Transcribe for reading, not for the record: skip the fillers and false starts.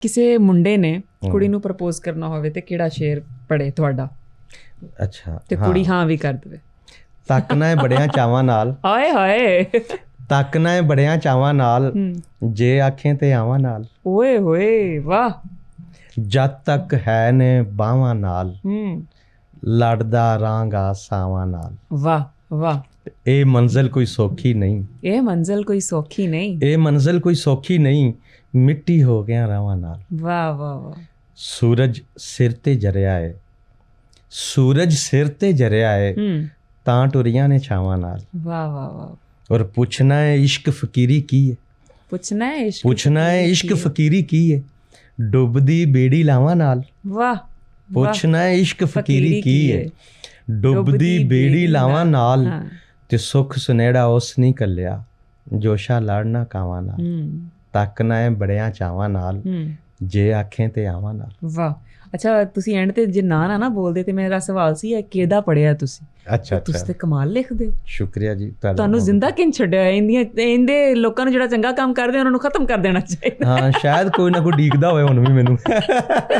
ਕਿਸੇ ਮੁੰਡੇ ਨੇ ਕੁੜੀ ਨੂੰ ਪ੍ਰਪੋਜ਼ ਕਰਨਾ ਹੋਵੇ ਤੇ ਕਿਹੜਾ ਸ਼ੇਰ ਪੜੇ ਤੁਹਾਡਾ ਅੱਛਾ ਤੇ ਕੁੜੀ ਹਾਂ ਵੀ ਕਰ ਦੇਵੇ? ਤੱਕਣਾ ਹੈ ਬੜਿਆਂ ਚਾਵਾਂ ਨਾਲ, ਹਾਏ ਹਾਏ, ਤੱਕਣਾ ਹੈ ਬੜਿਆਂ ਚਾਵਾਂ ਨਾਲ, ਜੇ ਆਖੇ ਤੇ ਆਵਾਂ ਨਾਲ, ਓਏ ਹੋਏ ਵਾਹ, ਜਦ ਤੱਕ ਹੈ ਨੇ ਬਾਹਾਂ ਨਾਲ, ਲੜਦਾ ਰਾਂਗਾ ਸਾਵਾਂ ਨਾਲ। ਵਾਹ ਵਾਹ, ਇਹ ਮੰਜ਼ਿਲ ਕੋਈ ਸੌਖੀ ਨਹੀਂ, ਇਹ ਮੰਜ਼ਿਲ ਕੋਈ ਸੌਖੀ ਨਹੀਂ, ਇਹ ਮੰਜ਼ਿਲ ਕੋਈ ਸੌਖੀ ਨਹੀਂ, ਮਿੱਟੀ ਹੋ ਗਿਆ ਰਾਵਾਂ ਨਾਲ। ਵਾਹ ਵਾਹ ਵਾਹ, ਸੂਰਜ ਸਿਰ ਤੇ ਜਰਿਆ ਏ, ਸੂਰਜ ਸਿਰ ਤੇ ਜਰਿਆ ਏ, ਤਾਂ ਟੁਰੀਆਂ ਨੇ ਛਾਵਾਂ ਨਾਲ। ਵਾਹ ਵਾਹ ਵਾਹ, ਔਰ ਪੁੱਛਣਾ ਹੈ ਇਸ਼ਕ ਫਕੀਰੀ ਕੀ ਹੈ, ਪੁੱਛਣਾ ਹੈ ਇਸ਼ਕ, ਪੁੱਛਣਾ ਹੈ ਇਸ਼ਕ ਫਕੀਰੀ ਕੀ ਹੈ, ਡੁੱਬਦੀ ਬੇੜੀ ਲਾਵਾਂ ਨਾਲ। ਵਾਹ, ਪੁੱਛਣਾ ਹੈ ਇਸ਼ਕ ਫਕੀਰੀ ਕੀ ਹੈ, ਡੁੱਬਦੀ ਬੇੜੀ ਲਾਵਾਂ ਨਾਲ, ਤੇ ਸੁੱਖ ਸੁਨੇੜਾ ਉਸ ਨਹੀਂ ਕੱਲਿਆ, ਜੋਸ਼ਾ ਲੜਨਾ ਕਾਵਾਂ ਨਾਲ। ਤੱਕਣਾ ਹੈ ਬੜਿਆਂ ਚਾਵਾਂ ਨਾਲ, ਜੇ ਆਖੇ ਤੇ ਆਵਾਂ ਨਾਲ। ਵਾਹ, ਅੱਛਾ ਤੁਸੀਂ ਐਂਡ ਤੇ ਜੇ ਨਾ ਬੋਲਦੇ ਤੇ ਮੇਰਾ ਸਵਾਲ ਸੀ ਇਹ ਕਿਹਦਾ ਪੜਿਆ ਤੁਸੀਂ? ਅੱਛਾ ਤੁਸੀਂ ਤੇ ਕਮਾਲ ਲਿਖਦੇ ਹੋ। ਸ਼ੁਕਰੀਆ ਜੀ। ਤੁਹਾਨੂੰ ਜ਼ਿੰਦਾ ਕਿਨ ਛੱਡਿਆ ਇਹਦੇ ਲੋਕਾਂ ਨੂੰ ਜਿਹੜਾ ਚੰਗਾ ਕੰਮ ਕਰਦੇ ਉਹਨਾਂ ਨੂੰ ਖਤਮ ਕਰ ਦੇਣਾ ਚਾਹੀਦਾ। ਹਾਂ ਸ਼ਾਇਦ ਕੋਈ ਨਾ ਕੋਈ ਡੀਕਦਾ ਹੋਵੇ ਹੁਣ ਵੀ ਮੈਨੂੰ।